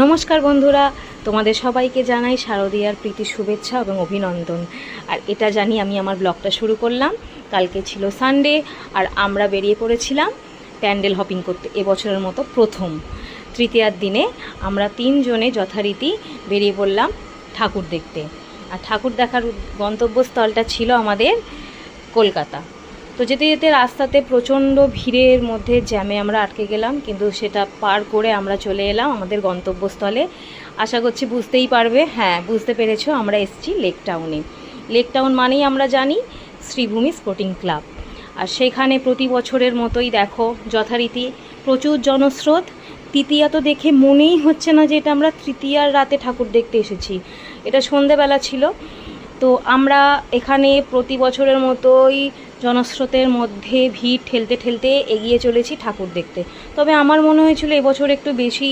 নমস্কার বন্ধুরা, তোমাদের সবাইকে জানাই শারদীয়ার প্রীতি শুভেচ্ছা এবং অভিনন্দন। আর এটা জানি আমি আমার ব্লগটা শুরু করলাম। কালকে ছিল সানডে আর আমরা বেরিয়ে পড়েছিলাম প্যান্ডেল হপিং করতে। এবছরের মতো প্রথম তৃতীয়ার দিনে আমরা তিনজনে যথারীতি বেরিয়ে পড়লাম ঠাকুর দেখতে। আর ঠাকুর দেখার গন্তব্যস্থলটা ছিল আমাদের কলকাতা। তো যেতে যেতে রাস্তাতে প্রচণ্ড ভিড়ের মধ্যে জ্যামে আমরা আটকে গেলাম, কিন্তু সেটা পার করে আমরা চলে এলাম আমাদের গন্তব্যস্থলে। আশা করছি বুঝতেই পারবে, হ্যাঁ বুঝতে পেরেছো, আমরা এসেছি লেক টাউনে। লেক টাউন মানেই আমরা জানি শ্রীভূমি স্পোর্টিং ক্লাব। আর সেখানে প্রতি বছরের মতোই দেখো যথারীতি প্রচুর জনস্রোত। তৃতীয়া তো দেখে মনেই হচ্ছে না যে এটা আমরা তৃতীয়ার রাতে ঠাকুর দেখতে এসেছি, এটা সন্ধেবেলা ছিল। তো আমরা এখানে প্রতি বছরের মতোই জনস্রোতের মধ্যে ভিড় ঠেলতে ঠেলতে এগিয়ে চলেছি ঠাকুর দেখতে। তবে আমার মনে হয়েছিল এবছর একটু বেশি